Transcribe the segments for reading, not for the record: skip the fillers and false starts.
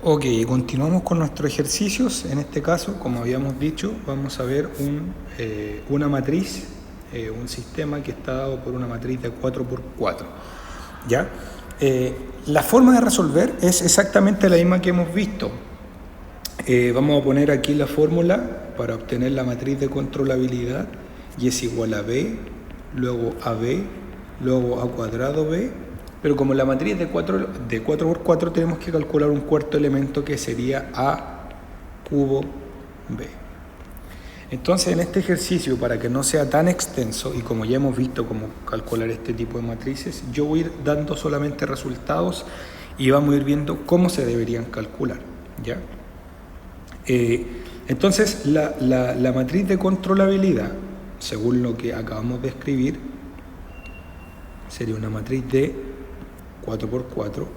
Ok, continuamos con nuestros ejercicios. En este caso, como habíamos dicho, vamos a ver una matriz, un sistema que está dado por una matriz de 4×4. ¿Ya? La forma de resolver es exactamente la misma que hemos visto. Vamos a poner aquí la fórmula para obtener la matriz de controlabilidad, y es igual a B, luego a B, luego a cuadrado B. Pero como la matriz de 4×4 tenemos que calcular un cuarto elemento que sería A cubo B. Entonces en este ejercicio, para que no sea tan extenso y como ya hemos visto cómo calcular este tipo de matrices, yo voy a ir dando solamente resultados y vamos a ir viendo cómo se deberían calcular, ¿ya? Entonces la matriz de controlabilidad, según lo que acabamos de escribir, sería una matriz de 4×4,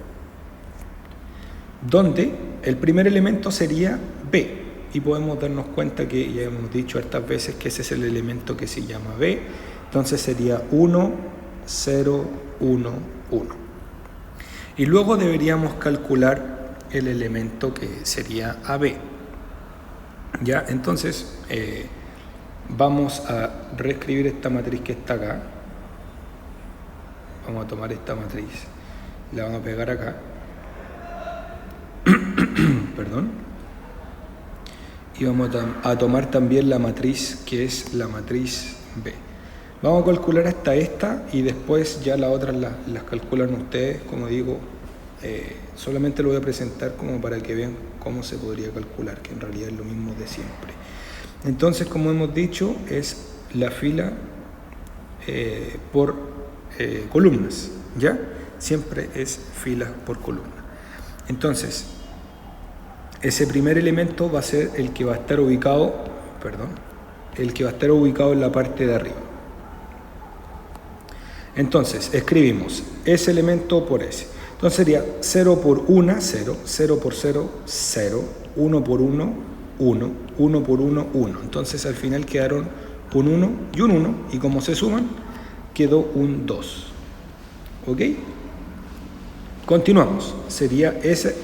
donde el primer elemento sería B, y podemos darnos cuenta que ya hemos dicho hartas veces que ese es el elemento que se llama B. Entonces sería 1, 0, 1, 1. Y luego deberíamos calcular el elemento que sería AB. ¿Ya? Entonces vamos a reescribir esta matriz que está acá. Vamos a tomar esta matriz, la vamos a pegar acá. Perdón. Y vamos a tomar también la matriz que es la matriz B. Vamos a calcular hasta esta y después ya las otras las calculan ustedes. Como digo, solamente lo voy a presentar como para que vean cómo se podría calcular, que en realidad es lo mismo de siempre. Entonces, como hemos dicho, es la fila por columnas, ¿ya? Siempre es filas por columna. Entonces, ese primer elemento va a ser el que va a estar ubicado, en la parte de arriba. Entonces, escribimos ese elemento por ese. Entonces sería 0 por 1, 0, 0 por 0, 0, 1 por 1, 1, 1 por 1, 1. Entonces al final quedaron un 1 y un 1, y como se suman, quedó un 2. ¿Ok? Continuamos. Sería ese,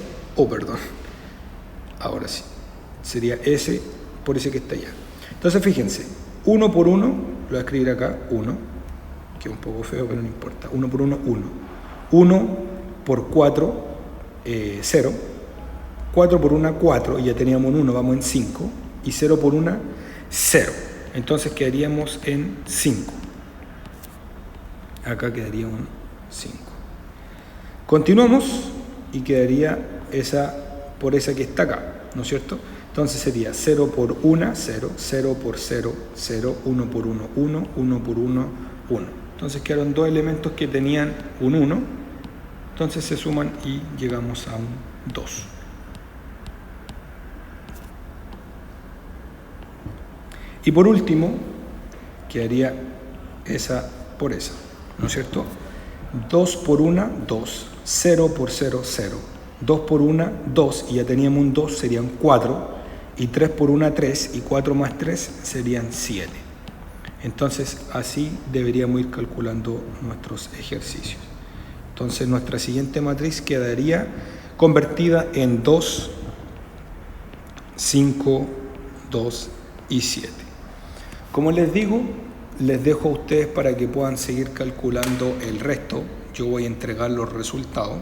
ahora sí. Sería ese por ese que está allá. Entonces fíjense, 1 por 1, lo voy a escribir acá, 1, que es un poco feo, pero no importa. 1 por 1, 1. 1 por 4, 0. 4 por 1, 4, y ya teníamos un 1, vamos en 5. Y 0 por 1, 0. Entonces quedaríamos en 5. Acá quedaría un 5. Continuamos y quedaría esa por esa que está acá, ¿no es cierto? Entonces sería 0 por 1, 0, 0 por 0, 0, 1 por 1, 1, 1 por 1, 1. Entonces quedaron dos elementos que tenían un 1, entonces se suman y llegamos a un 2. Y por último, quedaría esa por esa, ¿no es cierto? 2 por 1, 2. 0 por 0, 0. 2 por 1, 2. Y ya teníamos un 2, serían 4. Y 3 por 1, 3. Y 4 más 3 serían 7. Entonces, así deberíamos ir calculando nuestros ejercicios. Entonces, nuestra siguiente matriz quedaría convertida en 2, 5, 2 y 7. Como les digo, les dejo a ustedes para que puedan seguir calculando el resto. Yo voy a entregar los resultados,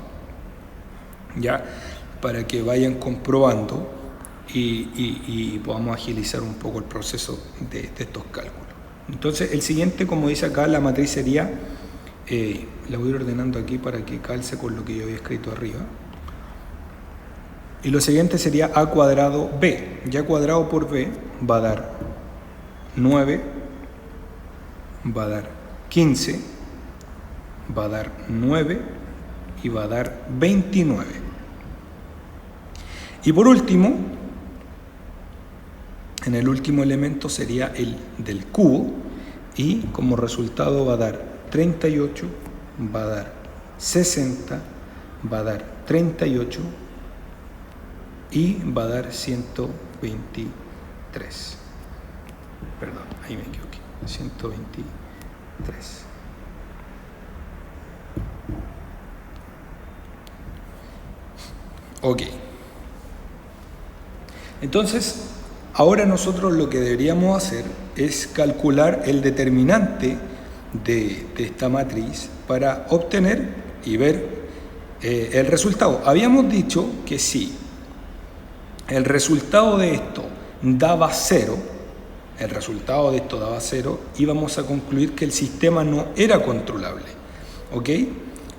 ya, para que vayan comprobando y podamos agilizar un poco el proceso de estos cálculos. Entonces, el siguiente, como dice acá, la matriz sería, la voy a ir ordenando aquí para que calce con lo que yo había escrito arriba. Y lo siguiente sería A cuadrado B. Ya cuadrado por B va a dar 9, va a dar 15, va a dar 9 y va a dar 29. Y por último, en el último elemento sería el del cubo, y como resultado va a dar 38, va a dar 60, va a dar 38 y va a dar 123. Perdón, ahí me equivoqué. 123. Ok. Entonces, ahora nosotros lo que deberíamos hacer es calcular el determinante de esta matriz para obtener y ver el resultado. Habíamos dicho que si el resultado de esto daba 0, íbamos a concluir que el sistema no era controlable, ¿ok?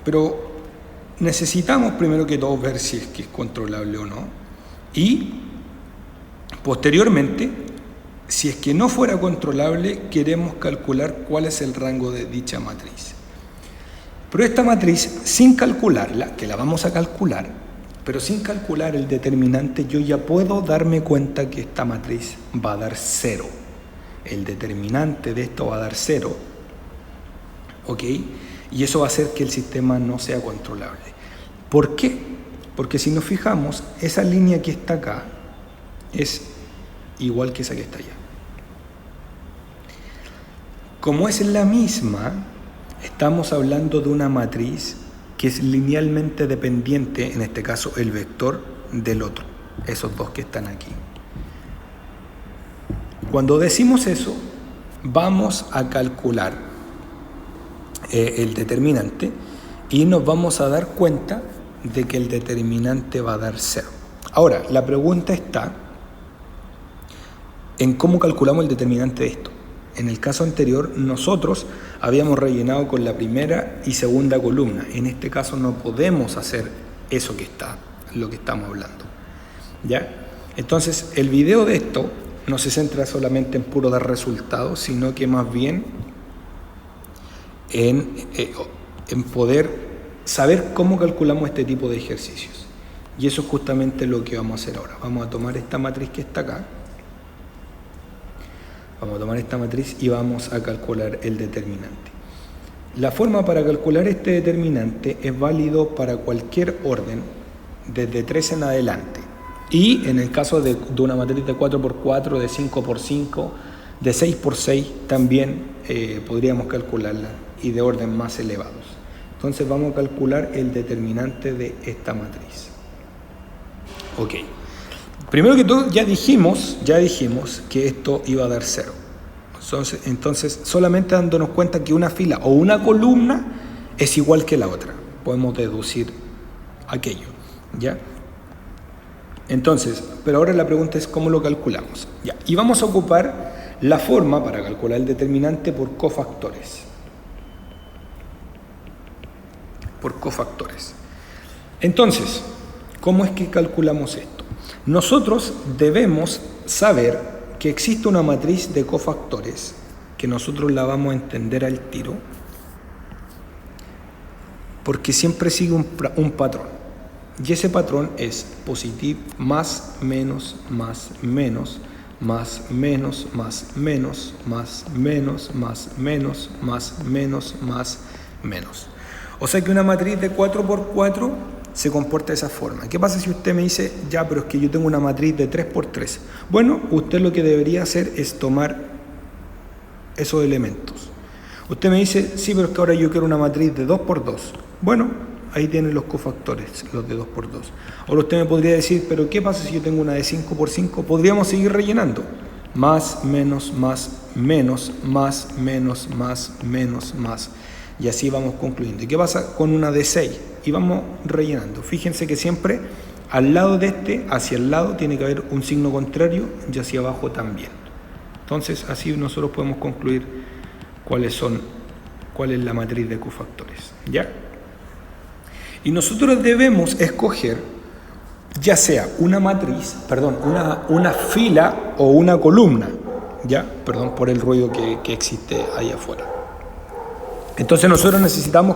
Pero necesitamos primero que todo ver si es que es controlable o no, y posteriormente, si es que no fuera controlable, queremos calcular cuál es el rango de dicha matriz. Pero esta matriz, sin calcularla, que la vamos a calcular, pero sin calcular el determinante, yo ya puedo darme cuenta que esta matriz va a dar 0. El determinante de esto va a dar 0, ¿ok? Y eso va a hacer que el sistema no sea controlable. ¿Por qué? Porque si nos fijamos, esa línea que está acá es igual que esa que está allá. Como es la misma, estamos hablando de una matriz que es linealmente dependiente, en este caso el vector del otro, esos dos que están aquí. Cuando decimos eso, vamos a calcular el determinante y nos vamos a dar cuenta de que el determinante va a dar 0. Ahora, la pregunta está en cómo calculamos el determinante de esto. En el caso anterior, nosotros habíamos rellenado con la primera y segunda columna. En este caso no podemos hacer eso que está, lo que estamos hablando, ¿ya? Entonces, el video de esto no se centra solamente en puro dar resultados, sino que más bien en poder saber cómo calculamos este tipo de ejercicios. Y eso es justamente lo que vamos a hacer ahora. Vamos a tomar esta matriz que está acá. Vamos a tomar esta matriz y vamos a calcular el determinante. La forma para calcular este determinante es válido para cualquier orden desde 3 en adelante. Y en el caso de una matriz de 4x4, de 5x5, de 6x6, también podríamos calcularla, y de orden más elevados. Entonces vamos a calcular el determinante de esta matriz. Ok. Primero que todo, ya dijimos que esto iba a dar 0. Entonces, solamente dándonos cuenta que una fila o una columna es igual que la otra, podemos deducir aquello, ¿ya? Entonces, pero ahora la pregunta es cómo lo calculamos, ¿ya? Y vamos a ocupar la forma para calcular el determinante por cofactores. Entonces, ¿cómo es que calculamos esto? Nosotros debemos saber que existe una matriz de cofactores, que nosotros la vamos a entender al tiro, porque siempre sigue un patrón. Y ese patrón es positivo, más, menos, más, menos, más, menos, más, menos, más, menos, más, menos, más, menos, más, menos. O sea que una matriz de 4x4 se comporta de esa forma. ¿Qué pasa si usted me dice, ya, pero es que yo tengo una matriz de 3x3? Bueno, usted lo que debería hacer es tomar esos elementos. Usted me dice, sí, pero es que ahora yo quiero una matriz de 2x2. Bueno, ahí tienen los cofactores, los de 2x2. Ahora usted me podría decir, pero ¿qué pasa si yo tengo una de 5x5? Podríamos seguir rellenando. Más, menos, más, menos, más, menos, más, menos, más. Y así vamos concluyendo. ¿Y qué pasa con una de 6? Y vamos rellenando. Fíjense que siempre al lado de este, hacia el lado, tiene que haber un signo contrario y hacia abajo también. Entonces, así nosotros podemos concluir cuál es la matriz de cofactores, ¿ya? Y nosotros debemos escoger ya sea una matriz, una fila o una columna, ¿ya? Perdón por el ruido que existe ahí afuera. Entonces nosotros necesitamos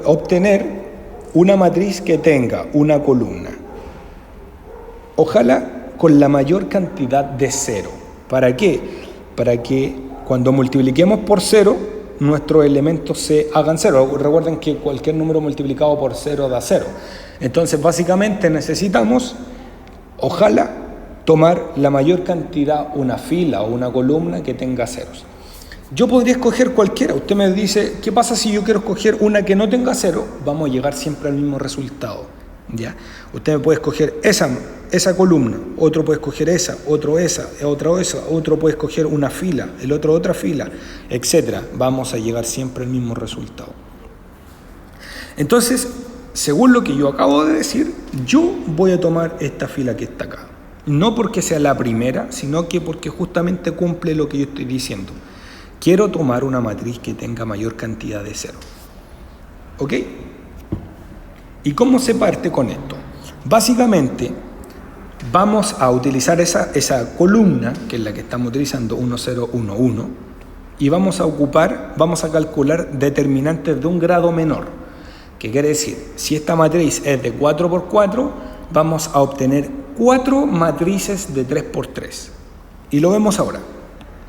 obtener una matriz que tenga una columna. Ojalá con la mayor cantidad de 0. ¿Para qué? Para que cuando multipliquemos por 0, nuestros elementos se hagan 0. Recuerden que cualquier número multiplicado por 0 da 0. Entonces básicamente necesitamos, ojalá, tomar la mayor cantidad, una fila o una columna que tenga ceros. Yo podría escoger cualquiera. Usted me dice, ¿qué pasa si yo quiero escoger una que no tenga 0? Vamos a llegar siempre al mismo resultado, ¿Ya? Usted puede escoger esa columna, otro puede escoger esa, otro esa, otro puede escoger una fila, el otro otra fila, etc. Vamos a llegar siempre al mismo resultado. Entonces, según lo que yo acabo de decir, yo voy a tomar esta fila que está acá. No porque sea la primera, sino que porque justamente cumple lo que yo estoy diciendo. Quiero tomar una matriz que tenga mayor cantidad de cero. ¿Ok? ¿Y cómo se parte con esto? Básicamente, vamos a utilizar esa columna, que es la que estamos utilizando, 1, 0, 1, 1, y vamos a calcular determinantes de un grado menor. ¿Qué quiere decir? Si esta matriz es de 4 por 4, vamos a obtener 4 matrices de 3 por 3. Y lo vemos ahora.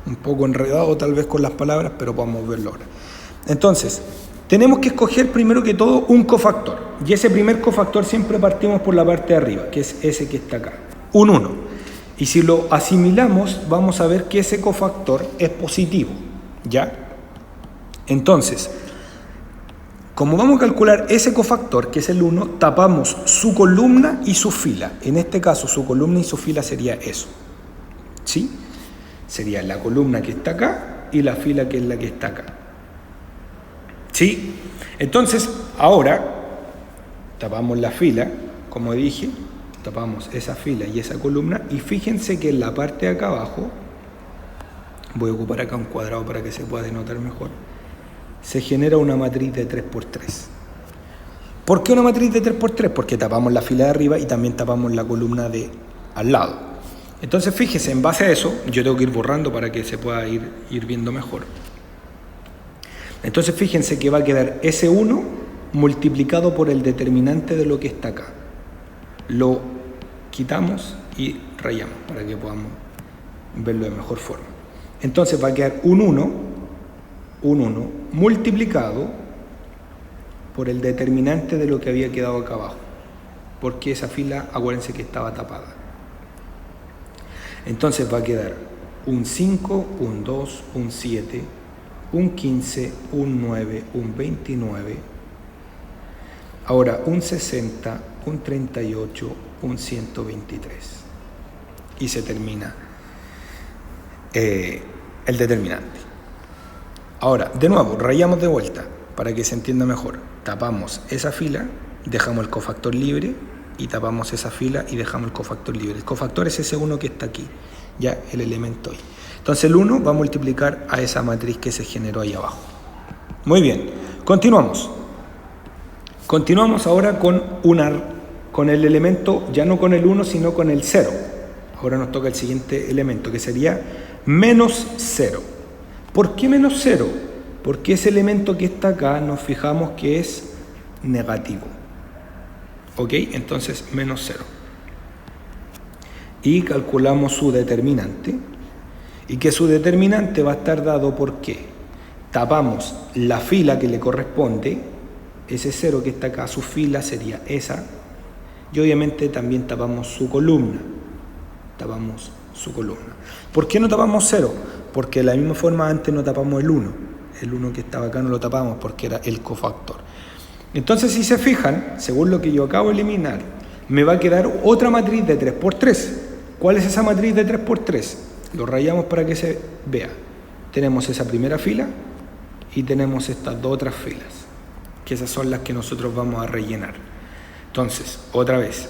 Un poco enredado tal vez con las palabras, pero vamos a verlo ahora. Entonces, tenemos que escoger primero que todo un cofactor. Y ese primer cofactor siempre partimos por la parte de arriba, que es ese que está acá, un 1. Y si lo asimilamos, vamos a ver que ese cofactor es positivo, ¿ya? Entonces, como vamos a calcular ese cofactor, que es el 1, tapamos su columna y su fila. En este caso, su columna y su fila sería eso, ¿sí? Sería la columna que está acá y la fila que es la que está acá. ¿Sí? Entonces, ahora tapamos la fila, como dije, tapamos esa fila y esa columna, y fíjense que en la parte de acá abajo, voy a ocupar acá un cuadrado para que se pueda denotar mejor, se genera una matriz de 3 por 3. ¿Por qué una matriz de 3 por 3? Porque tapamos la fila de arriba y también tapamos la columna de al lado. Entonces, fíjense, en base a eso, yo tengo que ir borrando para que se pueda ir viendo mejor. Entonces fíjense que va a quedar ese 1 multiplicado por el determinante de lo que está acá. Lo quitamos y rayamos para que podamos verlo de mejor forma. Entonces va a quedar un 1 multiplicado por el determinante de lo que había quedado acá abajo. Porque esa fila, acuérdense que estaba tapada. Entonces va a quedar un 5, un 2, un 7, un 15, un 9, un 29, ahora un 60, un 38, un 123. Y se termina el determinante. Ahora, de nuevo, rayamos de vuelta para que se entienda mejor. Tapamos esa fila, dejamos el cofactor libre, y tapamos esa fila y dejamos el cofactor libre. El cofactor es ese 1 que está aquí, ya el elemento I. Entonces el 1 va a multiplicar a esa matriz que se generó ahí abajo. Muy bien, continuamos. Continuamos ahora con el elemento, ya no con el 1, sino con el 0. Ahora nos toca el siguiente elemento, que sería menos 0. ¿Por qué menos 0? Porque ese elemento que está acá nos fijamos que es negativo. ¿Ok? Entonces menos 0. Y calculamos su determinante. Y que su determinante va a estar dado porque tapamos la fila que le corresponde, ese 0 que está acá, su fila sería esa, y obviamente también tapamos su columna. Tapamos su columna. ¿Por qué no tapamos 0? Porque de la misma forma antes no tapamos el 1. El 1 que estaba acá no lo tapamos porque era el cofactor. Entonces, si se fijan, según lo que yo acabo de eliminar, me va a quedar otra matriz de 3 por 3. ¿Cuál es esa matriz de 3 por 3? Lo rayamos para que se vea. Tenemos esa primera fila y tenemos estas dos otras filas, que esas son las que nosotros vamos a rellenar. Entonces, otra vez,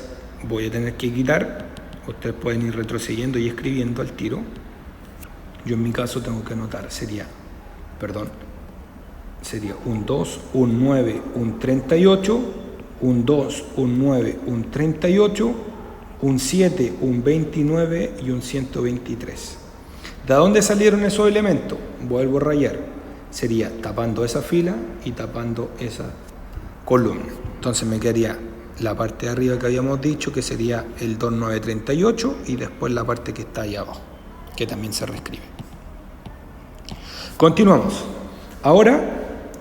voy a tener que quitar. Ustedes pueden ir retrocediendo y escribiendo al tiro. Yo en mi caso tengo que anotar, sería un 2, un 9, un 38, un 2, un 9, un 38, un 7, un 29 y un 123. ¿De dónde salieron esos elementos? Vuelvo a rayar. Sería tapando esa fila y tapando esa columna. Entonces me quedaría la parte de arriba que habíamos dicho, que sería el 2938, y después la parte que está ahí abajo, que también se reescribe. Continuamos. Ahora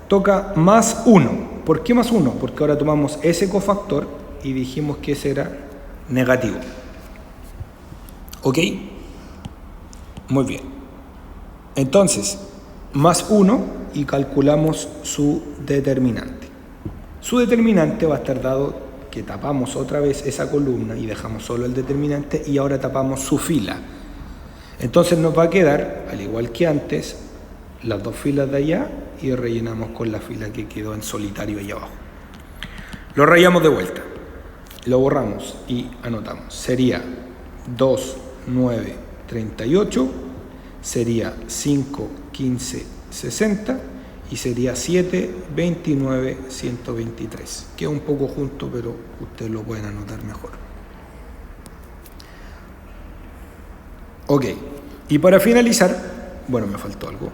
toca más 1. ¿Por qué más 1? Porque ahora tomamos ese cofactor y dijimos que ese era negativo. ¿Ok? Muy bien. Entonces, más 1 y calculamos su determinante. Su determinante va a estar dado que tapamos otra vez esa columna y dejamos solo el determinante y ahora tapamos su fila. Entonces nos va a quedar, al igual que antes, las dos filas de allá y rellenamos con la fila que quedó en solitario ahí abajo. Lo rayamos de vuelta, lo borramos y anotamos. Sería 2, 9, 38, sería 5, 15, 60 y sería 7, 29, 123. Queda un poco junto, pero ustedes lo pueden anotar mejor. Ok, y para finalizar, bueno, me faltó algo.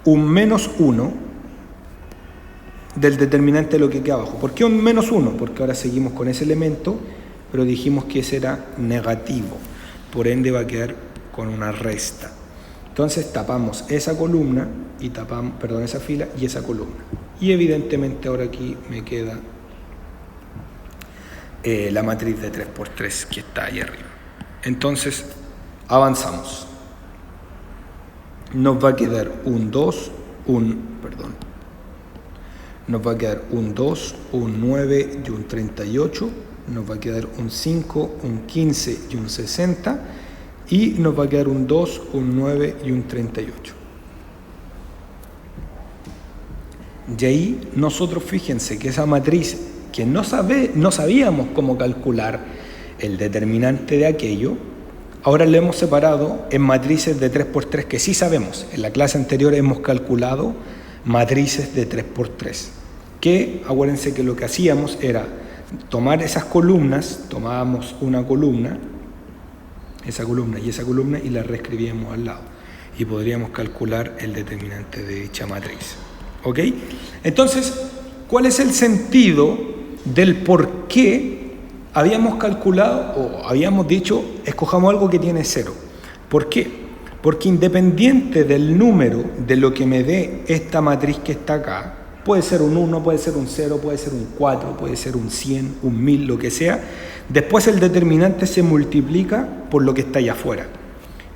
Un menos 1 del determinante de lo que queda abajo. ¿Por qué un menos 1? Porque ahora seguimos con ese elemento, pero dijimos que ese era negativo. Por ende va a quedar con una resta. Entonces tapamos esa columna y tapamos, perdón, esa fila y esa columna. Y evidentemente ahora aquí me queda la matriz de 3×3 que está ahí arriba. Entonces avanzamos. Nos va a quedar un 2, nos va a quedar un 2, un 9 y un 38. Nos va a quedar un 5, un 15 y un 60. Y nos va a quedar un 2, un 9 y un 38. Y ahí nosotros, fíjense que esa matriz que no sabíamos cómo calcular el determinante de aquello, ahora lo hemos separado en matrices de 3×3 que sí sabemos. En la clase anterior hemos calculado matrices de 3×3. Que, acuérdense que lo que hacíamos era tomar esas columnas, tomábamos una columna, esa columna y esa columna y la reescribíamos al lado y podríamos calcular el determinante de dicha matriz. ¿Ok? Entonces, ¿cuál es el sentido del por qué habíamos calculado o habíamos dicho escojamos algo que tiene 0? ¿Por qué? Porque independiente del número de lo que me dé esta matriz que está acá, puede ser un 1, puede ser un 0, puede ser un 4, puede ser un 100, un 1000, lo que sea. Después el determinante se multiplica por lo que está allá afuera.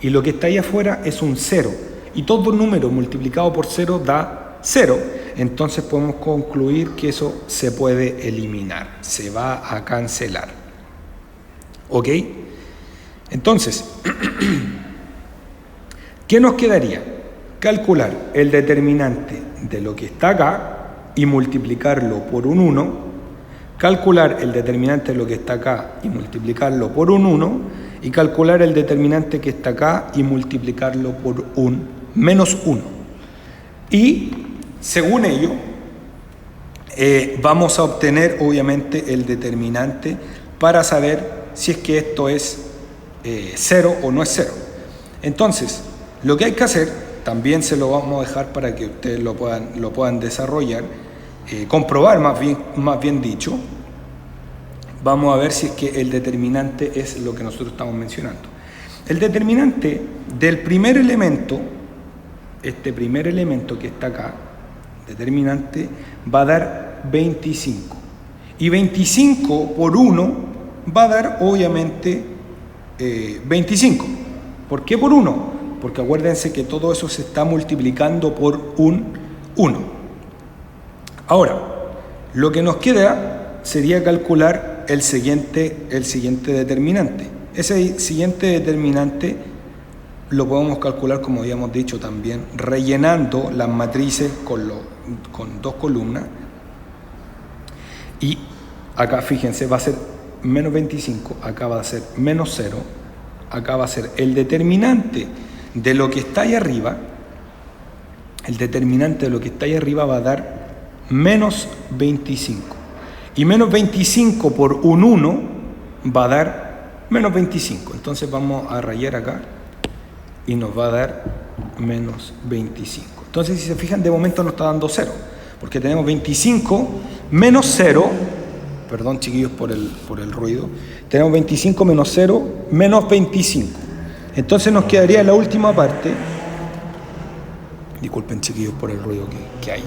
Y lo que está allá afuera es un 0. Y todo número multiplicado por 0 da 0. Entonces podemos concluir que eso se puede eliminar. Se va a cancelar. ¿Ok? Entonces, ¿qué nos quedaría? Calcular el determinante de lo que está acá y multiplicarlo por un 1, calcular el determinante de lo que está acá y multiplicarlo por un 1, y calcular el determinante que está acá y multiplicarlo por un menos 1. Y, según ello, vamos a obtener, obviamente, el determinante para saber si es que esto es 0 o no es 0. Entonces, lo que hay que hacer, también se lo vamos a dejar para que ustedes lo puedan desarrollar, comprobar más bien dicho. Vamos a ver si es que el determinante es lo que nosotros estamos mencionando. El determinante del primer elemento, este primer elemento que está acá, determinante, va a dar 25. Y 25 por 1 va a dar, obviamente, 25. ¿Por qué por 1? Porque acuérdense que todo eso se está multiplicando por un 1. Ahora, lo que nos queda sería calcular el siguiente determinante. Ese siguiente determinante lo podemos calcular, como habíamos dicho también, rellenando las matrices con dos columnas. Y acá, fíjense, va a ser menos 25, acá va a ser menos 0, acá va a ser el determinante de lo que está ahí arriba. El determinante de lo que está ahí arriba va a dar menos 25. Y menos 25 por un 1 va a dar menos 25. Entonces vamos a rayar acá y nos va a dar menos 25. Entonces, si se fijan, de momento nos está dando 0, porque tenemos 25 menos 0, perdón chiquillos por el ruido, tenemos 25 menos 0 menos 25. Entonces nos quedaría la última parte, disculpen chiquillos por el ruido que hay.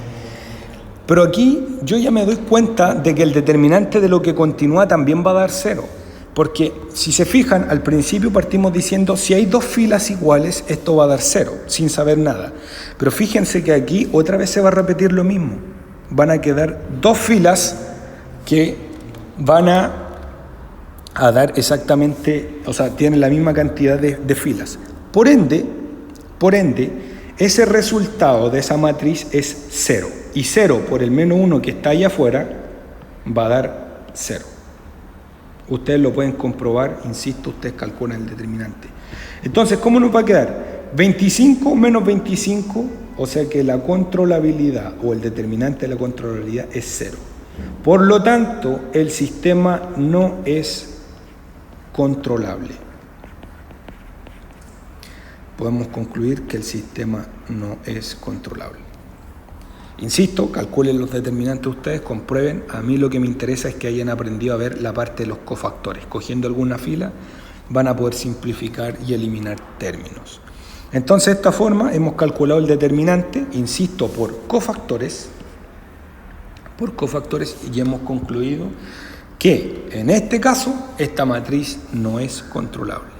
Pero aquí yo ya me doy cuenta de que el determinante de lo que continúa también va a dar 0. Porque si se fijan, al principio partimos diciendo si hay dos filas iguales, esto va a dar 0, sin saber nada. Pero fíjense que aquí otra vez se va a repetir lo mismo. Van a quedar dos filas que van a dar exactamente, o sea, tienen la misma cantidad de filas. Por ende, ese resultado de esa matriz es 0. Y 0 por el menos 1 que está allá afuera va a dar 0. Ustedes lo pueden comprobar, insisto, ustedes calculan el determinante. Entonces, ¿cómo nos va a quedar? 25 menos 25, o sea que la controlabilidad o el determinante de la controlabilidad es 0. Por lo tanto, el sistema no es controlable. Podemos concluir que el sistema no es controlable. Insisto, calculen los determinantes ustedes, comprueben. A mí lo que me interesa es que hayan aprendido a ver la parte de los cofactores. Cogiendo alguna fila van a poder simplificar y eliminar términos. Entonces, de esta forma hemos calculado el determinante, insisto, por cofactores, y hemos concluido que en este caso esta matriz no es controlable.